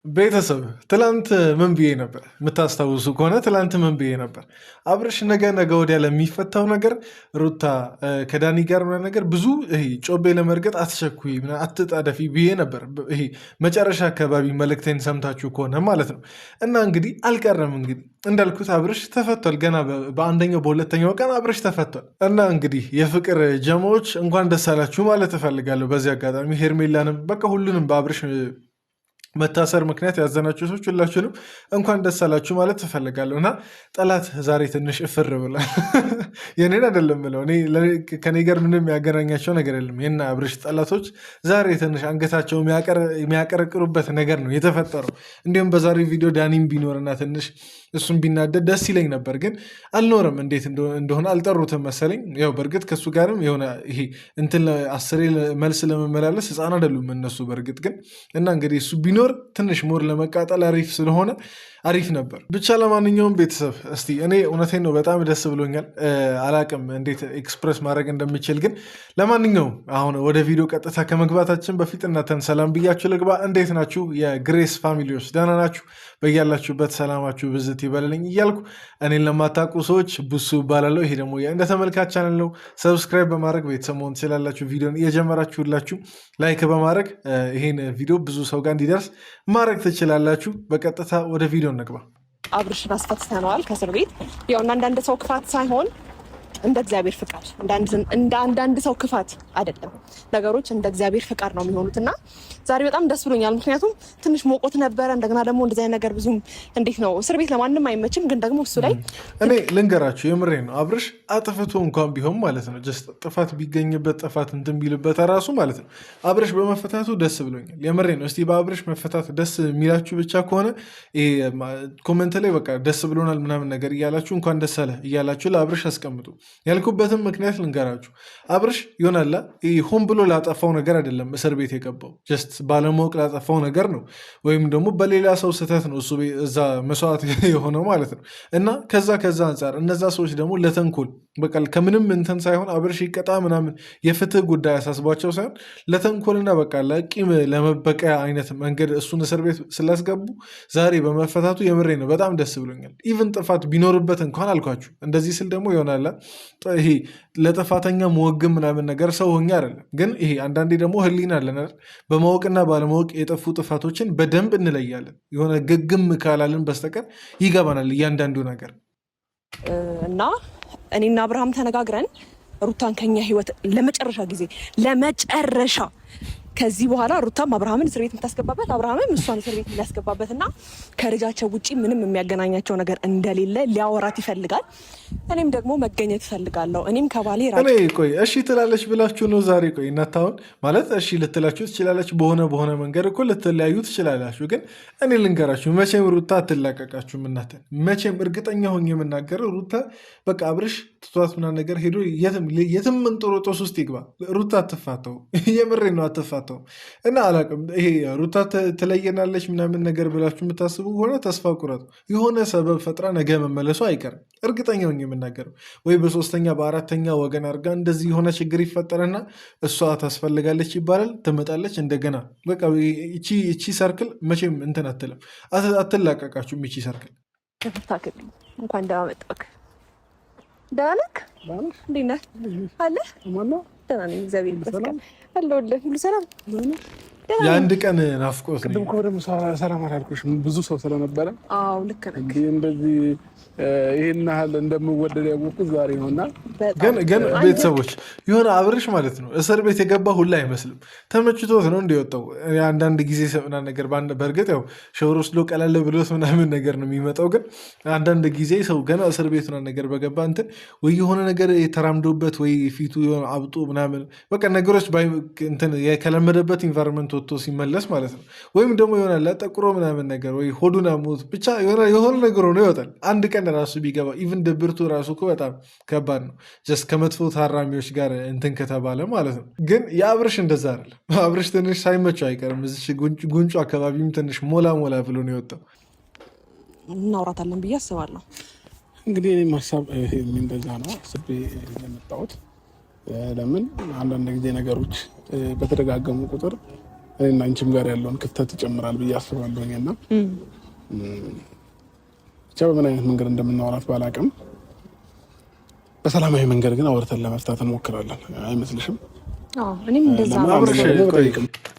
ቤተሰብ ትላንት ምን ብዬ ነበር? የምታስታውሱ ከሆነ ትላንት ምን ብዬ ነበር? አብርሽ ነገ ወዲያ ለሚፈታው ነገር ሩታ ከዳኒ ጋር ምናምን ነገር ብዙ ይሄ ጮቤ ለመርገጥ አትቸኩይ፣ አትጣደፊ ብዬ ነበር። ይሄ መጨረሻ አካባቢ መልእክቴን ሰምታችሁ ከሆነ ማለት ነው። እና እንግዲህ አልቀረም። እንግዲህ እንዳልኩት አብርሽ ተፈቷል። ገና በአንደኛው በሁለተኛው ቀን አብርሽ ተፈቷል። እና እንግዲህ የፍቅር ጀማዎች እንኳን ደስ አላችሁ ማለት እፈልጋለሁ በዚህ አጋጣሚ ሄርሜላንም በቃ ሁሉንም በአብርሽ መታሰር ምክንያት ያዘናችሁ ሰዎች ሁላችሁንም እንኳን ደስ አላችሁ ማለት ትፈልጋለሁ። እና ጠላት ዛሬ ትንሽ እፍር ብሏል። የኔን አይደለም ብለው ከኔ ጋር ምንም ያገናኛቸው ነገር የለም። የና አብርሽ ጠላቶች ዛሬ ትንሽ አንገታቸው የሚያቀረቅሩበት ነገር ነው የተፈጠረው። እንዲሁም በዛሬ ቪዲዮ ዳኒም ቢኖርና ትንሽ እሱም ቢናደድ ደስ ይለኝ ነበር፣ ግን አልኖርም። እንዴት እንደሆነ አልጠሩትም መሰለኝ። ያው በእርግጥ ከእሱ ጋርም የሆነ ይሄ እንትን አስሬ መልስ ለመመላለስ ህፃን አይደሉም እነሱ በእርግጥ ግን እና እንግዲህ እሱ ቢኖር ትንሽ ሞር ለመቃጠል አሪፍ ስለሆነ አሪፍ ነበር። ብቻ ለማንኛውም ቤተሰብ እስቲ እኔ እውነቴን ነው በጣም ደስ ብሎኛል። አላቅም እንዴት ኤክስፕረስ ማድረግ እንደምችል፣ ግን ለማንኛውም አሁን ወደ ቪዲዮ ቀጥታ ከመግባታችን በፊት እናንተን ሰላም ብያችሁ ልግባ። እንዴት ናችሁ የግሬስ ፋሚሊዎች? ደህና ናችሁ? በያላችሁበት ሰላማችሁ ብዝት ይበልልኝ እያልኩ እኔን ለማታውቁ ሰዎች ቡሱ እባላለሁ። ይሄ ደግሞ እንደ ተመልካች ቻናል ነው። ሰብስክራይብ በማድረግ ቤተሰብ መሆን ትችላላችሁ። ቪዲዮን እየጀመራችሁላችሁ ላይክ በማድረግ ይሄን ቪዲዮ ብዙ ሰው ጋር እንዲደርስ ማድረግ ትችላላችሁ። በቀጥታ ወደ ቪዲዮ እንግባ። አብርሽን አስፈትተነዋል ከእስር ቤት። ያው አንዳንድ ሰው ክፋት ሳይሆን እንደ እግዚአብሔር ፍቃድ፣ እንደ አንዳንድ ሰው ክፋት አይደለም፣ ነገሮች እንደ እግዚአብሔር ፍቃድ ነው የሚሆኑት። እና ዛሬ በጣም ደስ ብሎኛል። ምክንያቱም ትንሽ ሞቆት ነበረ። እንደገና ደግሞ እንደዚህ አይነት ነገር ብዙም እንዴት ነው እስር ቤት ለማንም አይመችም። ግን ደግሞ እሱ ላይ እኔ ልንገራችሁ፣ የምሬ ነው። አብርሽ አጥፍቶ እንኳን ቢሆን ማለት ነው ጀስት ጥፋት ቢገኝበት ጥፋት እንትን ቢልበት ራሱ ማለት ነው አብርሽ በመፈታቱ ደስ ብሎኛል። የምሬ ነው። እስቲ በአብርሽ መፈታት ደስ የሚላችሁ ብቻ ከሆነ ኮመንት ላይ በቃ ደስ ብሎናል ምናምን ነገር እያላችሁ እንኳን ደስ አለ እያላችሁ ለአብርሽ አስቀምጡ። ያልኩበትም ምክንያት ልንገራችሁ። አብርሽ ይሆናላ ሆን ብሎ ላጠፋው ነገር አይደለም እስር ቤት የገባው፣ ጀስት ባለማወቅ ላጠፋው ነገር ነው። ወይም ደግሞ በሌላ ሰው ስህተት ነው እሱ እዛ መስዋዕት የሆነው ማለት ነው። እና ከዛ አንጻር እነዛ ሰዎች ደግሞ ለተንኮል በቃ ከምንም እንትን ሳይሆን አብርሽ ይቀጣ ምናምን የፍትህ ጉዳይ ያሳስቧቸው ሳይሆን ለተንኮልና በቃ ለቂም ለመበቀያ አይነት መንገድ እሱን እስር ቤት ስላስገቡ ዛሬ በመፈታቱ የምሬ ነው በጣም ደስ ብሎኛል። ኢቭን ጥፋት ቢኖርበት እንኳን አልኳችሁ። እንደዚህ ስል ደግሞ ይሆናላ ይሄ ለጥፋተኛ መወግም ምናምን ነገር ሰው ሆኜ አይደለም፣ ግን ይሄ አንዳንዴ ደግሞ ህሊና አለን አይደል? በማወቅና ባለማወቅ የጠፉ ጥፋቶችን በደንብ እንለያለን። የሆነ ግግም ካላልን በስተቀር ይገባናል እያንዳንዱ ነገር። እና እኔና አብርሃም ተነጋግረን ሩታን ከኛ ህይወት ለመጨረሻ ከዚህ በኋላ ሩታም አብርሃምን እስር ቤት የምታስገባበት አብርሃምም እሷን እስር ቤት የሚያስገባበት እና ከልጃቸው ውጭ ምንም የሚያገናኛቸው ነገር እንደሌለ ሊያወራት ይፈልጋል። እኔም ደግሞ መገኘት እፈልጋለሁ። እኔም ከባሌ እኔ ቆይ እሺ ትላለች ብላችሁ ነው ዛሬ? ቆይ እናታውን ማለት እሺ ልትላችሁ ትችላለች። በሆነ መንገድ እኮ ልትለያዩ ትችላላችሁ። ግን እኔ ልንገራችሁ መቼም ሩታ አትላቀቃችሁም። እናትን መቼም እርግጠኛ ሆኜ የምናገረው ሩታ በቃ አብርሽ ትቷት ምናምን ነገር ሄዶ የትም እንጦሮጦስ ውስጥ ይግባ ሩታ አትፋተው። የምሬ ነው አትፋተው። እና አላቅም ይሄ ሩታ ትለየናለች ምናምን ነገር ብላችሁ የምታስቡ ሆነ ተስፋ ቁረጡ። የሆነ ሰበብ ፈጥራ ነገ መመለሱ አይቀርም። እርግጠኛ ሆኜ የምናገረው ወይ በሶስተኛ በአራተኛ ወገን አድርጋ እንደዚህ የሆነ ችግር ይፈጠርና እሷ ታስፈልጋለች ይባላል፣ ትመጣለች እንደገና። በቃ ይቺ ሰርክል መቼም እንትን አትልም፣ አትላቀቃችሁም። ይቺ ሰርክል እንኳን ደህና መጣህ። ደህና ነህ? እንዴት ነህ? አለ ደህና ነኝ እግዚአብሔር ይመስገን። አለሁልህ። ሁሉ ሰላም? የአንድ ቀን ናፍቆት ቅድም እኮ ደግሞ ሰላም አላልኩሽም ብዙ ሰው ስለነበረ። አዎ ልክ ነህ። እንደዚህ ይሄን ያህል እንደምወደድ ያወቅሁት ዛሬ ነው። እና ግን ቤተሰቦች የሆነ አብርሽ ማለት ነው እስር ቤት የገባ ሁላ አይመስልም። ተመችቶት ነው እንዲወጣው። አንዳንድ ጊዜ ሰምና ነገር በእርግጥ ያው ሸወር ወስዶ ቀላል ብሎት ምናምን ነገር ነው የሚመጣው። ግን አንዳንድ ጊዜ ሰው ገና እስር ቤት ምናምን ነገር በገባ እንትን ወይ የሆነ ነገር የተራምዶበት ወይ ፊቱ አብጦ ምናምን በቃ ነገሮች እንትን ከለመደበት ኢንቫይሮንመንት ወጥቶ ሲመለስ ማለት ነው። ወይም ደግሞ ይሆናል ጠቁሮ ምናምን ነገር ወይ ሆዱን አሞት ብቻ የሆነ ነገር ሆኖ ይወጣል። አንድ ቀን ራሱ ቢገባ ኢቭን ድብርቱ ራሱ እኮ በጣም ከባድ ነው። ጀስት ከመጥፎ ታራሚዎች ጋር እንትን ከተባለ ማለት ነው። ግን የአብርሽ እንደዛ አይደለም። አብርሽ ትንሽ ሳይመቸው አይቀርም። እዚች ጉንጩ አካባቢም ትንሽ ሞላ ብሎ ነው የወጣው። እናውራታለን ብዬ አስባለሁ። እንግዲህ እኔም ሀሳብ እንደዛ ነው አስቤ የመጣሁት። ለምን አንዳንድ ጊዜ ነገሮች በተደጋገሙ ቁጥር እኔና አንቺም ጋር ያለውን ክፍተት ይጨምራል ብዬ አስባለሁኝና ብቻ በምን አይነት መንገድ እንደምናወራት ባላቅም በሰላማዊ መንገድ ግን አውርተን ለመፍታት እንሞክራለን። አይመስልሽም? እኔም እንደዛ ነው።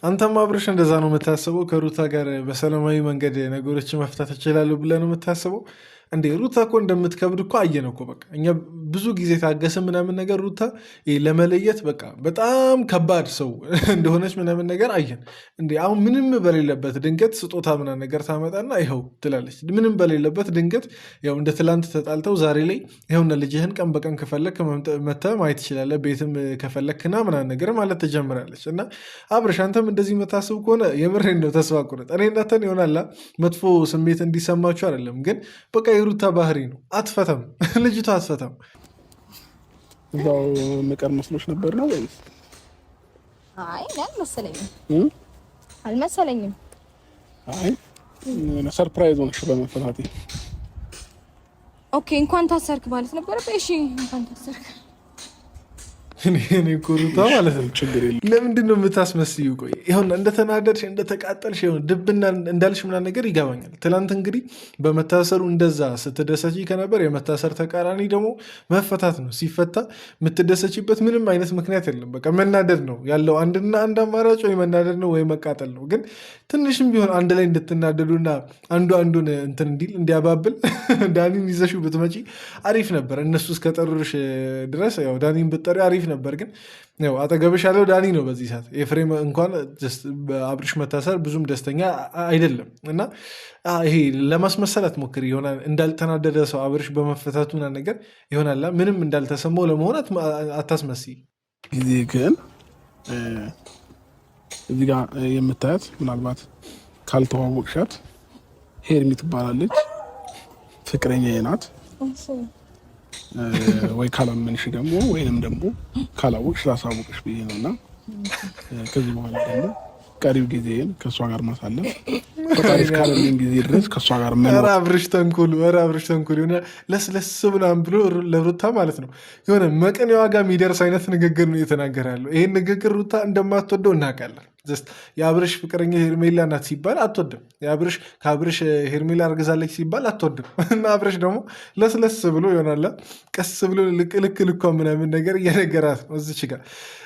አንተም አብርሽ እንደዛ ነው የምታስበው? ከሩታ ጋር በሰላማዊ መንገድ ነገሮችን መፍታት እችላለሁ ብለህ ነው የምታስበው? እንዴ ሩታ እኮ እንደምትከብድ እኮ አየን እኮ። በቃ እኛ ብዙ ጊዜ ታገሰ ምናምን ነገር ሩታ ለመለየት በቃ በጣም ከባድ ሰው እንደሆነች ምናምን ነገር አየን። እንዴ አሁን ምንም በሌለበት ድንገት ስጦታ ምናምን ነገር ታመጣና ይኸው ትላለች። ምንም በሌለበት ድንገት ያው እንደ ትላንት ተጣልተው ዛሬ ላይ ይኸውና ልጅህን ቀን በቀን ከፈለክ መተህ ማየት ትችላለህ፣ ቤትም ከፈለክና ምናምን ነገር ማለት ትጀምራለች። እና አብርሽ አንተም እንደዚህ የምታስብ ከሆነ የምሬን ነው ተስፋ ቁረጥ። እኔ እናንተን ይሆናላ መጥፎ ስሜት እንዲሰማችሁ አይደለም፣ ግን በቃ የሩታ ባህሪ ነው። አትፈተም፣ ልጅቷ አትፈተም። እዛው ምቀር መስሎሽ ነበር ነው ወይስ? አይ አልመሰለኝም። አይ ሰርፕራይዝ ሆነሽ በመፈታቴ። ኦኬ እንኳን ታሰርክ ማለት ነበር። እሺ እንኳን ታሰርክ። እኔ እኮ ሩታ ማለት ነው ችግር የለም። ለምንድን ነው የምታስመስዩ? ቆይ ይሁን እንደተናደድሽ እንደተቃጠልሽ ይሁን ድብና እንዳልሽ ምናምን ነገር ይገባኛል። ትናንት እንግዲህ በመታሰሩ እንደዛ ስትደሰች ከነበር የመታሰር ተቃራኒ ደግሞ መፈታት ነው። ሲፈታ የምትደሰችበት ምንም አይነት ምክንያት የለም። በቃ መናደድ ነው ያለው። አንድና አንድ አማራጭ ወይ መናደድ ነው ወይ መቃጠል ነው። ግን ትንሽም ቢሆን አንድ ላይ እንድትናደዱና አንዱ አንዱን እንትን እንዲል እንዲያባብል ዳኒን ይዘሽው ብትመጪ አሪፍ ነበር። እነሱ እስከጠሩሽ ድረስ ያው ዳኒን ብትጠሪ አሪፍ ነበር። ግን ያው አጠገብሽ ያለው ዳኒ ነው በዚህ ሰዓት። ኤፍሬም እንኳን በአብርሽ መታሰር ብዙም ደስተኛ አይደለም። እና ይሄ ለማስመሰል አትሞክሪ። ይሆናል እንዳልተናደደ ሰው አብርሽ በመፈታቱ ምናምን ነገር ይሆናል ምንም እንዳልተሰማው ለመሆን አታስመስይ። ጊዜ ግን እዚህ ጋር የምታያት ምናልባት ካልተዋወቅሻት ሄርሚ ትባላለች። ፍቅረኛዬ ናት። ወይ ካላመንሽ ደግሞ ወይንም ደግሞ ካላወቅሽ ላሳወቅሽ ብዬ ነው። እና ከዚህ በኋላ ደግሞ ቀሪው ጊዜን ከእሷ ጋር ማሳለፍ ፈጣሪ እስካለልኝ ጊዜ ድረስ ከእሷ ጋር መኖር። አብርሽ ተንኮሉ የሆነ ለስለስ ምናምን ብሎ ለሩታ ማለት ነው የሆነ መቀን ዋጋ የሚደርስ አይነት ንግግር ነው እየተናገረ ያለው። ይህን ንግግር ሩታ እንደማትወደው እናውቃለን። የአብርሽ ፍቅረኛ ሄርሜላ ናት ሲባል አትወድም። ከአብርሽ ሄርሜላ አርግዛለች ሲባል አትወድም። እና አብርሽ ደግሞ ለስለስ ብሎ ይሆናል ቀስ ብሎ ልክ ልኳ ምናምን ነገር እየነገራት ነው እዚች ጋር።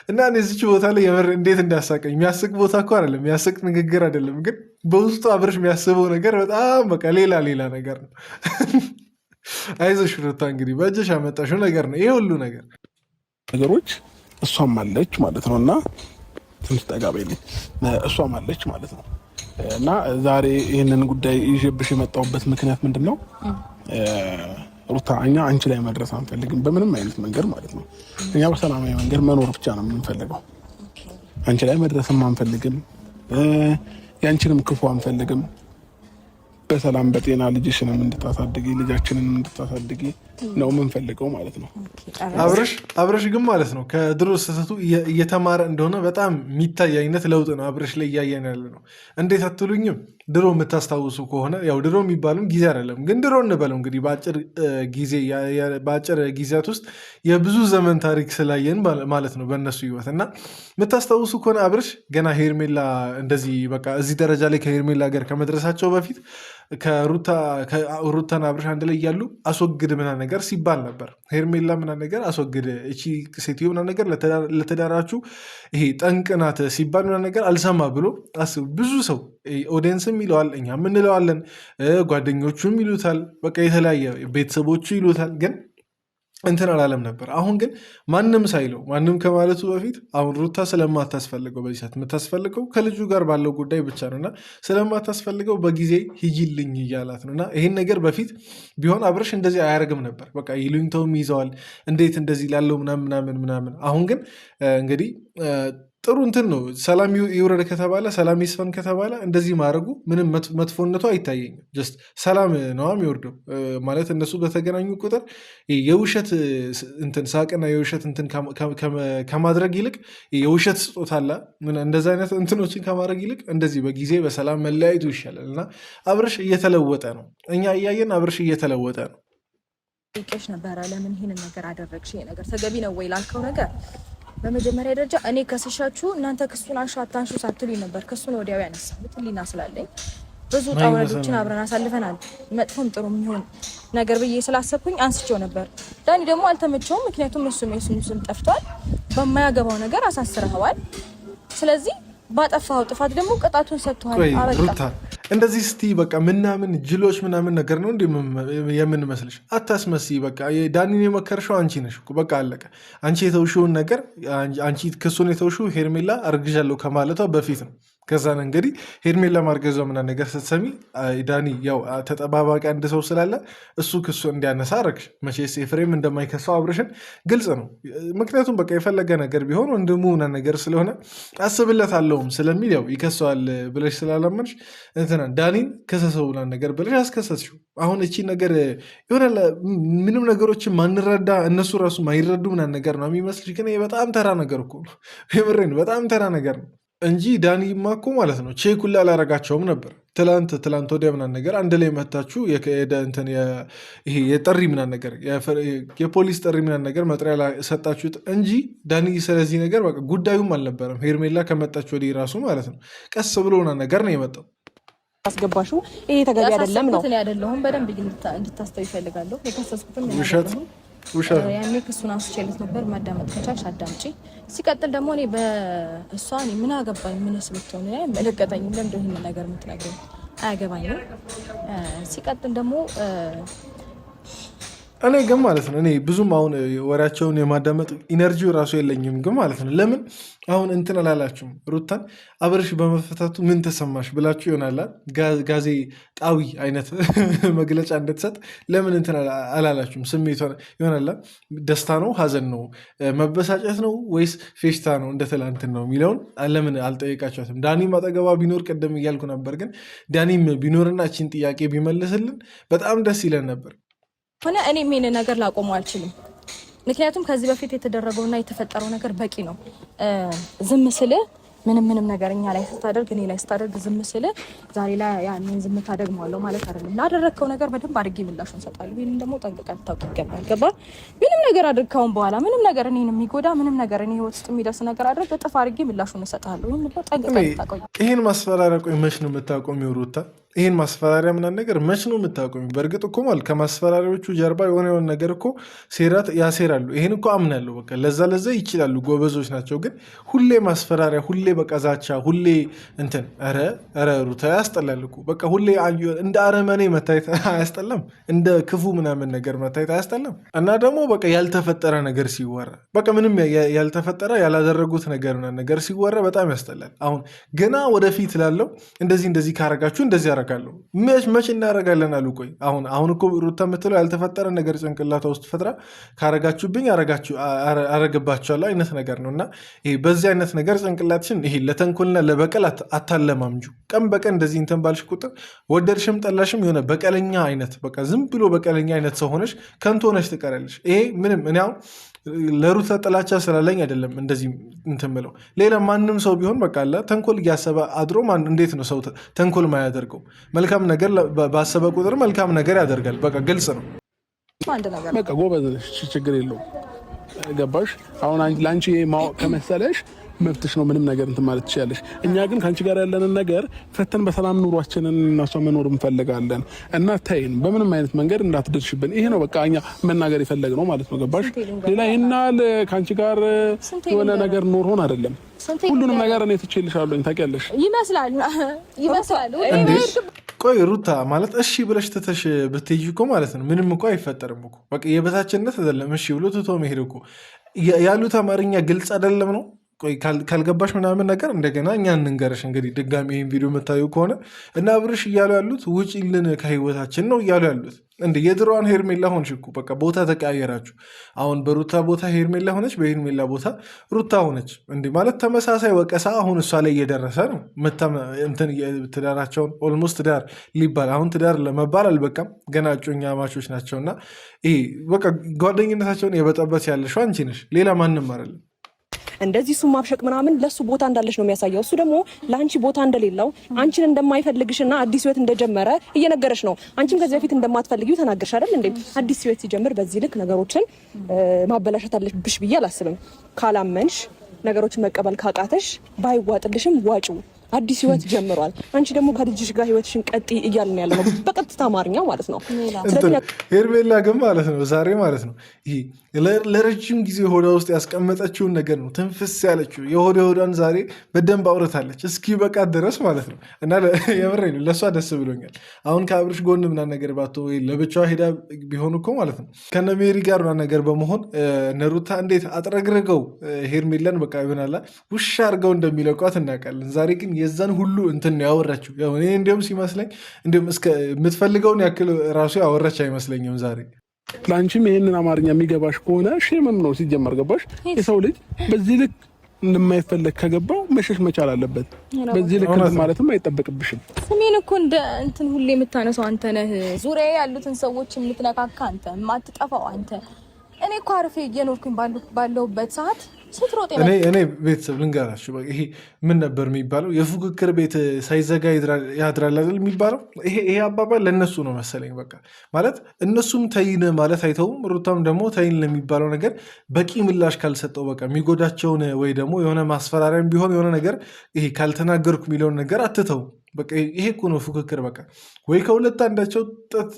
እና እዚች ቦታ ላይ የምር እንዴት እንዳሳቀኝ። የሚያስቅ ቦታ እኮ አይደለም፣ የሚያስቅ ንግግር አይደለም፣ ግን በውስጡ አብርሽ የሚያስበው ነገር በጣም በቃ ሌላ ነገር ነው። አይዞሽ ሩታ እንግዲህ በእጅሽ ያመጣሽው ነገር ነው ይሄ ሁሉ ነገሮች። እሷም አለች ማለት ነው እና ትንሽ ጠጋ በይልኝ። እሷም አለች ማለት ነው እና ዛሬ ይህንን ጉዳይ ይዤብሽ የመጣሁበት ምክንያት ምንድን ነው? ሩታ እኛ አንቺ ላይ መድረስ አንፈልግም በምንም አይነት መንገድ ማለት ነው። እኛ በሰላማዊ መንገድ መኖር ብቻ ነው የምንፈልገው። አንቺ ላይ መድረስም አንፈልግም፣ ያንቺንም ክፉ አንፈልግም። በሰላም በጤና ልጅሽንም እንድታሳድጊ ልጃችንን እንድታሳድጊ ነው የምንፈልገው ማለት ነው። አብርሽ ግን ማለት ነው ከድሮ ስህተቱ እየተማረ እንደሆነ በጣም የሚታይ አይነት ለውጥ ነው አብርሽ ላይ እያየን ያለ ነው። እንዴት አትሉኝም? ድሮ የምታስታውሱ ከሆነ ያው ድሮ የሚባሉም ጊዜ አይደለም ግን ድሮ እንበለው እንግዲህ በአጭር ጊዜያት ውስጥ የብዙ ዘመን ታሪክ ስላየን ማለት ነው በእነሱ ህይወት። እና የምታስታውሱ ከሆነ አብርሽ ገና ሄርሜላ እንደዚህ በቃ እዚህ ደረጃ ላይ ከሄርሜላ ጋር ከመድረሳቸው በፊት ከሩታና አብርሽ አንድ ላይ እያሉ አስወግድ ምናምን ነገር ሲባል ነበር። ሄርሜላ ምናምን ነገር አስወግድ፣ እቺ ሴትዮ ምናምን ነገር ለተዳራችሁ ይሄ ጠንቅ ናት ሲባል ምናምን ነገር አልሰማ ብሎ አስቡ። ብዙ ሰው ኦዲየንስም ይለዋል፣ እኛም እንለዋለን፣ ጓደኞቹም ይሉታል፣ በቃ የተለያየ ቤተሰቦቹ ይሉታል። ግን እንትን አላለም ነበር። አሁን ግን ማንም ሳይለው ማንም ከማለቱ በፊት አሁን ሩታ ስለማታስፈልገው በዚህ ሰዓት የምታስፈልገው ከልጁ ጋር ባለው ጉዳይ ብቻ ነው እና ስለማታስፈልገው በጊዜ ሂጂልኝ እያላት ነው። እና ይህን ነገር በፊት ቢሆን አብርሽ እንደዚህ አያደርግም ነበር። በቃ ይሉኝታውም ይዘዋል፣ እንዴት እንደዚህ ላለው ምናምን። አሁን ግን እንግዲህ ጥሩ እንትን ነው። ሰላም ይውረድ ከተባለ ሰላም ይስፈን ከተባለ እንደዚህ ማድረጉ ምንም መጥፎነቱ አይታየኝም። ጀስት ሰላም ነው የሚወርደው ማለት እነሱ በተገናኙ ቁጥር የውሸት እንትን ሳቅና የውሸት እንትን ከማድረግ ይልቅ የውሸት ስጦታ አለ እንደዚ አይነት እንትኖችን ከማድረግ ይልቅ እንደዚህ በጊዜ በሰላም መለያየቱ ይሻላል። እና አብርሽ እየተለወጠ ነው፣ እኛ እያየን አብርሽ እየተለወጠ ነው። ቄሽ ነበረ ለምን ይህንን ነገር አደረግሽ? ይሄ ነገር ተገቢ ነው ወይ ላልከው ነገር በመጀመሪያ ደረጃ እኔ ከስሻችሁ እናንተ ክሱን አንሹ አታንሹ ሳትሉኝ ነበር ክሱን ወዲያው ያነሳሁት። ህሊና ስላለኝ ብዙ ጣውረዶችን አብረን አሳልፈናል። መጥፎም ጥሩ የሚሆን ነገር ብዬ ስላሰብኩኝ አንስቼው ነበር። ዳኒ ደግሞ አልተመቸውም። ምክንያቱም እሱም የሱም ስም ጠፍቷል። በማያገባው ነገር አሳስረኸዋል። ስለዚህ ባጠፋው ጥፋት ደግሞ ቅጣቱን ሰጥቷል። ሩታ እንደዚህ ስቲ በቃ ምናምን ጅሎች ምናምን ነገር ነው እንዴ የምንመስልሽ? አታስመስይ። በቃ ዳኒን የመከርሽው አንቺ ነሽ። በቃ አለቀ። አንቺ የተውሽውን ነገር አንቺ ክሱን የተውሽው ሄርሜላ አርግዣለሁ ከማለቷ በፊት ነው። ከዛን እንግዲህ ሄርሜላ ማርገዟ ምናምን ነገር ስትሰሚ ዳኒ ያው ተጠባባቂ አንድ ሰው ስላለ እሱ ክሱ እንዲያነሳ አረግሽ። መቼስ ኤፍሬም እንደማይከሰው አብርሽን ግልጽ ነው። ምክንያቱም በቃ የፈለገ ነገር ቢሆን ወንድሙ ምናምን ነገር ስለሆነ አስብለታለሁም ስለሚል ያው ይከሰዋል ብለሽ ስላላመንሽ እንትና ዳኒን ከሰሰው ምናምን ነገር ብለሽ አስከሰስሽው። አሁን እቺ ነገር የሆነ ምንም ነገሮችን ማንረዳ እነሱ ራሱ ማይረዱ ምናምን ነገር ነው የሚመስልሽ፣ ግን በጣም ተራ ነገር እኮ ነው። የምሬን በጣም ተራ ነገር ነው እንጂ ዳኒማ እኮ ማለት ነው ቼክ ሁላ አላረጋቸውም ነበር። ትላንት ወዲያ ምናምን ነገር አንድ ላይ መታችሁ ይሄ የጥሪ ምናምን ነገር የፖሊስ ጥሪ ምናምን ነገር መጥሪያ ሰጣችሁት እንጂ ዳኒ ስለዚህ ነገር በቃ ጉዳዩም አልነበረም። ሄርሜላ ከመጣች ወዲህ ራሱ ማለት ነው ቀስ ብሎ ምናምን ነገር ነው የመጣው። አስገባሹ ይሄ ተገቢ አይደለም ነው አይደለሁም። በደንብ እንድታስተው ይፈልጋለሁ። የከሰስኩትም ያኔ ክሱን አንስቼለት ነበር። ማዳመጥ ከቻልሽ አዳምጪ። ሲቀጥል ደግሞ እኔ በእሷ ምን አገባኝ? ምን ስብትሆን መለቀጠኝ። ለምንድን ይህን ነገር የምትነግረኝ? አያገባኝም። ሲቀጥል ደግሞ እኔ ግን ማለት ነው እኔ ብዙም አሁን ወሬያቸውን የማዳመጥ ኢነርጂው ራሱ የለኝም። ግን ማለት ነው ለምን አሁን እንትን አላላችሁም? ሩታን አብርሽ በመፈታቱ ምን ተሰማሽ ብላችሁ ይሆናላ ጋዜጣዊ አይነት መግለጫ እንድትሰጥ ለምን እንትን አላላችሁም? ስሜቷ ይሆናላ ደስታ ነው፣ ሀዘን ነው፣ መበሳጨት ነው ወይስ ፌሽታ ነው እንደ ትላንትን ነው የሚለውን ለምን አልጠየቃችኋትም? ዳኒም አጠገባ ቢኖር ቅድም እያልኩ ነበር። ግን ዳኒም ቢኖርና ችን ጥያቄ ቢመልስልን በጣም ደስ ይለን ነበር። ሆነ እኔ ምን ነገር ላቆመው አልችልም። ምክንያቱም ከዚህ በፊት የተደረገውና የተፈጠረው ነገር በቂ ነው። ዝም ስል ምንም ነገር እኛ ላይ ስታደርግ እኔ ላይ ስታደርግ ዝም ስል ዛሬ ላይ ያንን ዝም ታደግማለሁ ማለት አይደለም። ላደረግከው ነገር በደንብ አድርጌ ምላሹን እሰጣለሁ። ይሄንን ደግሞ ጠንቅቀህ ታውቅ ይገባል። ገባ? ምንም ነገር አድርገውን በኋላ ምንም ነገር እኔን የሚጎዳ ምንም ነገር እኔ ህይወት ውስጥ የሚደርስ ነገር አድርግ እጥፍ አድርጌ ምላሹን እሰጣለሁ። ይሄን ደግሞ ጠንቅቀህ ታውቅ። ይሄን ማስፈራሪያ ቆይ መች ነው የምታቆሚው ሩታ? ይህን ማስፈራሪያ ምናምን ነገር መች ነው የምታቆሚ? በእርግጥ እኮ ማለት ከማስፈራሪያዎቹ ጀርባ የሆነ ነገር እኮ ሴራት ያሴራሉ። ይህን እኮ አምናለሁ። በቃ ለዛ ይችላሉ፣ ጎበዞች ናቸው። ግን ሁሌ ማስፈራሪያ፣ ሁሌ በቃ ዛቻ፣ ሁሌ እንትን ኧረ ሩታ ያስጠላል እኮ በቃ ሁሌ እንደ አረመኔ መታየት አያስጠላም? እንደ ክፉ ምናምን ነገር መታየት አያስጠላም? እና ደግሞ በቃ ያልተፈጠረ ነገር ሲወራ በቃ ምንም ያልተፈጠረ ያላደረጉት ነገር ሲወራ በጣም ያስጠላል። አሁን ገና ወደፊት ላለው እንደዚህ ካረጋችሁ እንደዚህ ያረጋለሁ መች እናረጋለን አሉ። ቆይ አሁን እኮ ሩታ የምትለው ያልተፈጠረ ነገር ጭንቅላቷ ውስጥ ፈጥራ ካረጋችሁብኝ አረግባችኋለሁ አይነት ነገር ነው። እና ይሄ በዚህ አይነት ነገር ጭንቅላትሽን ይሄ ለተንኮልና ለበቀል አታለማምጁ። ቀን በቀን እንደዚህ እንትን ባልሽ ቁጥር ወደድሽም ጠላሽም የሆነ በቀለኛ አይነት በቃ ዝም ብሎ በቀለኛ አይነት ሰው ሆነሽ ከንቱ ሆነሽ ትቀራለሽ። ይሄ ምንም እኔ አሁን ለሩታ ጥላቻ ስላለኝ አይደለም እንደዚህ እንትን ብለው። ሌላ ማንም ሰው ቢሆን በቃ ተንኮል እያሰበ አድሮ እንዴት ነው ሰው ተንኮል ማያደርገው? መልካም ነገር ባሰበ ቁጥር መልካም ነገር ያደርጋል። በቃ ግልጽ ነው። በቃ ጎበዝ ችግር የለውም። ገባሽ? አሁን ለአንቺ ማወቅ ከመሰለሽ መብትሽ ነው። ምንም ነገር እንትን ማለት ትችላለሽ። እኛ ግን ከአንቺ ጋር ያለንን ነገር ፈተን በሰላም ኑሯችንን እናሷ መኖር እንፈልጋለን እና ተይን፣ በምንም አይነት መንገድ እንዳትደርሽብን። ይሄ ነው በቃ እኛ መናገር የፈለግነው ማለት ነው። ገባሽ? ሌላ ይህናል ከአንቺ ጋር የሆነ ነገር ኖርሆን አይደለም። ሁሉንም ነገር እኔ ትችልሻለሁ። ታውቂያለሽ። ይመስላል። ቆይ ሩታ ማለት እሺ ብለሽ ትተሽ ብትሄጂ እኮ ማለት ነው ምንም እኮ አይፈጠርም እኮ በቃ የበታችነት አይደለም። እሺ ብሎ ትቶ መሄድ እኮ ያሉት አማርኛ ግልጽ አይደለም ነው። ቆይ ካልገባሽ ምናምን ነገር እንደገና እኛ እንንገረሽ። እንግዲህ ድጋሚ ይህን ቪዲዮ የምታዩ ከሆነ እና አብርሽ እያሉ ያሉት ውጪልን ከህይወታችን ነው እያሉ ያሉት። እንደ የድሮዋን ሄርሜላ ሆንሽ እኮ በቃ ቦታ ተቀያየራችሁ። አሁን በሩታ ቦታ ሄርሜላ ሆነች፣ በሄርሜላ ቦታ ሩታ ሆነች። እንዲህ ማለት ተመሳሳይ ወቀሳ አሁን እሷ ላይ እየደረሰ ነው። ትዳራቸውን ኦልሞስት ትዳር ሊባል አሁን ትዳር ለመባል አልበቃም፣ ገና እጮኛ ማቾች ናቸው። እና ይሄ በቃ ጓደኝነታቸውን የበጠበት ያለሽው አንቺ ነሽ፣ ሌላ ማንም አይደለም። እንደዚህ እሱ ማብሸቅ ምናምን ለሱ ቦታ እንዳለሽ ነው የሚያሳየው። እሱ ደግሞ ለአንቺ ቦታ እንደሌለው አንቺን እንደማይፈልግሽና አዲስ ህይወት እንደጀመረ እየነገረሽ ነው። አንቺም ከዚህ በፊት እንደማትፈልጊው ተናገርሽ አይደል እንዴ? አዲስ ህይወት ሲጀምር በዚህ ልክ ነገሮችን ማበላሸት አለብሽ ብዬ አላስብም። ካላመንሽ ነገሮችን መቀበል ካቃተሽ ባይዋጥልሽም ዋጪው። አዲስ ህይወት ጀምሯል። አንቺ ደግሞ ከልጅሽ ጋር ህይወትሽን ቀጥይ እያልን ያለ ነው በቀጥታ አማርኛ ማለት ነው። ሄርሜላ ግን ማለት ነው ዛሬ ማለት ነው ይሄ ለረጅም ጊዜ ሆዷ ውስጥ ያስቀመጠችውን ነገር ነው ትንፍስ ያለችው። የሆዷን ዛሬ በደንብ አውርታለች እስኪ በቃ ድረስ ማለት ነው። እና የምሬ ነው ለእሷ ደስ ብሎኛል። አሁን ከአብርሽ ጎን ምናምን ነገር ባቶ ለብቻዋ ሄዳ ቢሆን እኮ ማለት ነው ከነ ሜሪ ጋር ምናምን ነገር በመሆን ነሩታ እንዴት አጥረግርገው ሄርሜላን በቃ ይሆናላ ውሻ አድርገው እንደሚለቋት እናውቃለን። ዛሬ ግን የዛን ሁሉ እንትን ያወራችው እኔ እንዲሁም ሲመስለኝ እንዲሁም እስከ የምትፈልገውን ያክል ራሱ ያወራች አይመስለኝም ዛሬ። ለአንቺም ይሄንን አማርኛ የሚገባሽ ከሆነ ሼምም ነው ሲጀመር ገባሽ። የሰው ልጅ በዚህ ልክ እንደማይፈለግ ከገባው መሸሽ መቻል አለበት። በዚህ ልክ ማለትም አይጠበቅብሽም። ስሜን እኮ እንደ እንትን ሁሌ የምታነሳው አንተ ነህ። ዙሪያ ያሉትን ሰዎች የምትነካካ አንተ፣ የማትጠፋው አንተ። እኔ እኮ አርፌ እየኖርኩኝ ባለሁበት ሰዓት እኔ ቤተሰብ ልንገራችሁ ይሄ ምን ነበር የሚባለው? የፉክክር ቤት ሳይዘጋ ያድራል አይደል የሚባለው? ይሄ አባባል ለእነሱ ነው መሰለኝ። በቃ ማለት እነሱም ተይን ማለት አይተውም። ሩታም ደግሞ ተይን ለሚባለው ነገር በቂ ምላሽ ካልሰጠው በቃ የሚጎዳቸውን ወይ ደግሞ የሆነ ማስፈራሪያም ቢሆን የሆነ ነገር ይሄ ካልተናገርኩ የሚለውን ነገር አትተው። በቃ ይሄ እኮ ነው ፉክክር። በቃ ወይ ከሁለት አንዳቸው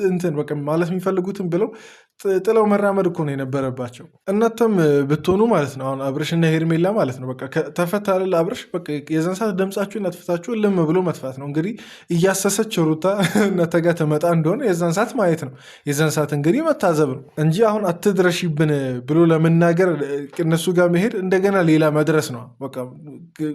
እንትን በቃ ማለት የሚፈልጉትን ብለው ጥለው መራመድ እኮ ነው የነበረባቸው። እናንተም ብትሆኑ ማለት ነው አሁን አብርሽና ሄርሜላ ማለት ነው በቃ ተፈታል አብርሽ በቃ የዛን ሰዓት ድምጻችሁን አጥፍታችሁ ልም ብሎ መጥፋት ነው እንግዲህ። እያሰሰች ሩታ እናንተ ጋር ትመጣ እንደሆነ የዛን ሰዓት ማየት ነው። የዛን ሰዓት እንግዲህ መታዘብ ነው እንጂ አሁን አትድረሺብን ብሎ ለመናገር እነሱ ጋር መሄድ እንደገና ሌላ መድረስ ነው። በቃ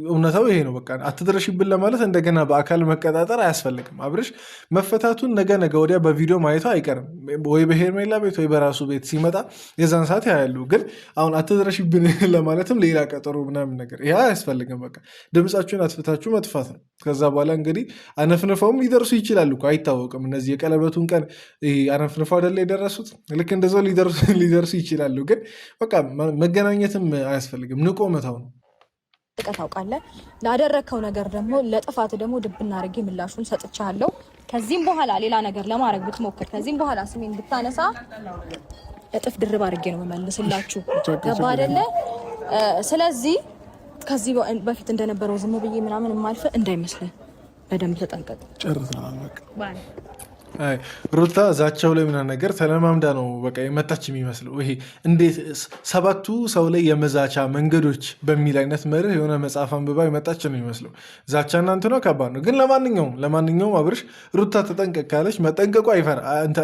እውነታው ይሄ ነው። በቃ አትድረሺብን ለማለት እንደገና በአካል መቀጣጠር አያስፈልግም። አብርሽ መፈታቱን ነገ ወዲያ በቪዲዮ ማየቱ አይቀርም። ወይ በሄርሜላ ቤት ወይ በራሱ ቤት ሲመጣ የዛን ሰዓት ያያሉ። ግን አሁን አትድረሺብን ለማለትም ሌላ ቀጠሮ ምናምን ነገር ይህ አያስፈልግም። በቃ ድምፃችሁን አትፍታችሁ መጥፋት ነው። ከዛ በኋላ እንግዲህ አነፍንፈውም ሊደርሱ ይችላሉ እኮ አይታወቅም። እነዚህ የቀለበቱን ቀን አነፍንፈው አይደለ የደረሱት? ልክ እንደዛው ሊደርሱ ይችላሉ። ግን በቃ መገናኘትም አያስፈልግም። ንቆ መታው ነው። ጥቀት ታውቃለህ። ላደረከው ነገር ደግሞ ለጥፋት ደግሞ ድብና አድርጌ ምላሹን ሰጥቻለሁ። ከዚህም በኋላ ሌላ ነገር ለማድረግ ብትሞክር፣ ከዚህም በኋላ ስሜን ብታነሳ እጥፍ ድርብ አድርጌ ነው መመልስላችሁ። ገባ አይደለ? ስለዚህ ከዚህ በፊት እንደነበረው ዝም ብዬ ምናምን የማልፍ እንዳይመስልህ፣ በደንብ ተጠንቀቅ። ጨርሰናል በቃ። ሩታ ዛቻው ላይ ምናምን ነገር ተለማምዳ ነው በቃ የመጣች የሚመስለው። ይሄ እንዴት 7ቱ ሰው ላይ የመዛቻ መንገዶች በሚል አይነት መርህ የሆነ መጽሐፍ አንብባ የመጣች ነው የሚመስለው። ዛቻ እናንተ ነው ከባድ ነው። ግን ለማንኛውም አብርሽ ሩታ ተጠንቀቅ ካለች መጠንቀቁ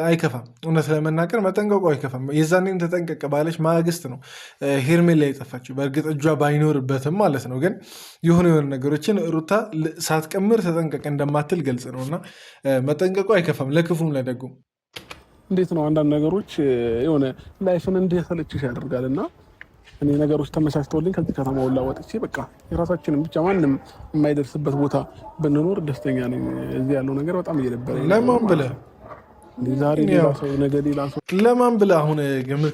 አይከፋም። እውነት ለመናገር መጠንቀቁ አይከፋም። የዛኔም ተጠንቀቅ ባለች ማግስት ነው ሄርሜላ የጠፋችው። በእርግጥ እጇ ባይኖርበትም ማለት ነው። ግን የሆኑ ነገሮችን ሩታ ሳትቀምር ተጠንቀቅ እንደማትል ገልጽ ነው። እና መጠንቀቁ አይከፋም ለክፉም ለደጉም። እንዴት ነው አንዳንድ ነገሮች የሆነ ላይፍን እንዲሰለችሽ ያደርጋል። እና እኔ ነገሮች ተመቻችተውልኝ ከዚህ ከተማ ሁላ ወጥቼ በቃ የራሳችንን ብቻ ማንም የማይደርስበት ቦታ ብንኖር ደስተኛ ነኝ። እዚህ ያለው ነገር በጣም እየደበረኝ። ለማን ብለህ ዛሬ ሌላ ሰው ነገ ሌላ ሰው ለማን ብለህ አሁን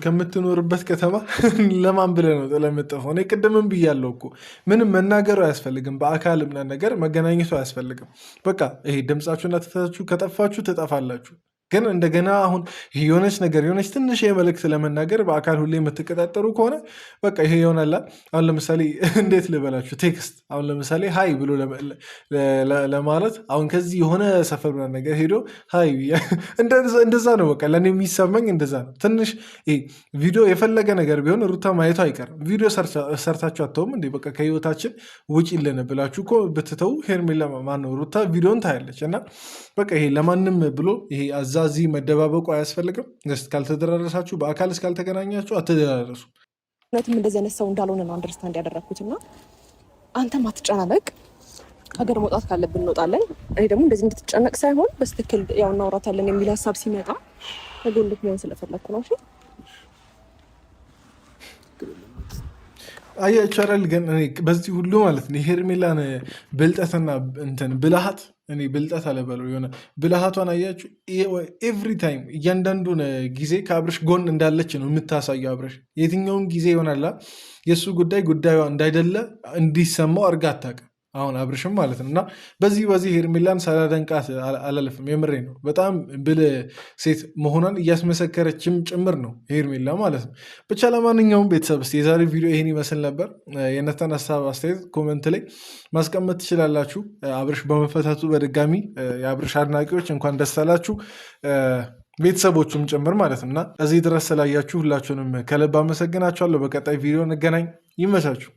ከምትኖርበት ከተማ ለማን ብለህ ነው ጥለህ የምትጠፋው? እኔ ቅድምም ብያለሁ እኮ ምንም መናገሩ አያስፈልግም። በአካል ምናምን ነገር መገናኘቱ አያስፈልግም። በቃ ይሄ ድምጻችሁን አጥፍታችሁ ከጠፋችሁ ትጠፋላችሁ። ግን እንደገና አሁን የሆነች ትንሽ የመልእክት ለመናገር በአካል ሁሌ የምትቀጣጠሩ ከሆነ በቃ ይሄ ይሆናላ። አሁን ለምሳሌ እንዴት ልበላችሁ፣ ቴክስት አሁን ለምሳሌ ሀይ ብሎ ለማለት አሁን ከዚህ የሆነ ሰፈር ነገር ሄዶ ሀይ እንደዛ ነው። በቃ ለእኔ የሚሰማኝ እንደዛ ነው። ትንሽ ቪዲዮ የፈለገ ነገር ቢሆን ሩታ ማየቱ አይቀርም። ቪዲዮ ሰርታችሁ አተውም እንዴ? በቃ ከህይወታችን ውጭ ልን ብላችሁ እኮ ብትተው ሄርሜላ ማነው ሩታ ቪዲዮን ታያለች። እና በቃ ይሄ ለማንም ብሎ ይሄ እዚህ መደባበቁ አያስፈልግም። እስካልተደራረሳችሁ በአካል እስካልተገናኛችሁ አትደራረሱ። እውነትም እንደዚህ አይነት ሰው እንዳልሆነ ነው አንደርስታንድ ያደረግኩትና አንተም አትጨናነቅ። ሀገር መውጣት ካለብን እንወጣለን። እኔ ደግሞ እንደዚህ እንድትጨነቅ ሳይሆን በስትክክል ያው እናውራታለን የሚል ሀሳብ ሲመጣ ከጎንክ መሆን ስለፈለግኩ ነው። አያችሁ አይደል? ግን በዚህ ሁሉ ማለት ነው የሄርሜላን ብልጠትና ብልሃት እኔ ብልጠት አለበለው የሆነ ብልሃቷን አያችሁ። ኤቭሪ ታይም እያንዳንዱን ጊዜ ከአብርሽ ጎን እንዳለች ነው የምታሳየው። አብርሽ የትኛውን ጊዜ ይሆናላ የእሱ ጉዳይ ጉዳዩ እንዳይደለ እንዲሰማው አድርጋ አታውቅም። አሁን አብርሽም ማለት ነው እና በዚህ ሄርሜላን ሳላደንቃት አላለፍም። የምሬ ነው። በጣም ብልህ ሴት መሆኗን እያስመሰከረችም ጭምር ነው ሄርሜላ ማለት ነው። ብቻ ለማንኛውም ቤተሰብ ስ የዛሬ ቪዲዮ ይህን ይመስል ነበር። የእናንተን ሀሳብ አስተያየት ኮመንት ላይ ማስቀመጥ ትችላላችሁ። አብርሽ በመፈታቱ በድጋሚ የአብርሽ አድናቂዎች እንኳን ደስ አላችሁ፣ ቤተሰቦቹም ጭምር ማለት ነው እና እዚህ ድረስ ስላያችሁ ሁላችሁንም ከልብ አመሰግናችኋለሁ። በቀጣይ ቪዲዮ እንገናኝ። ይመቻችሁ።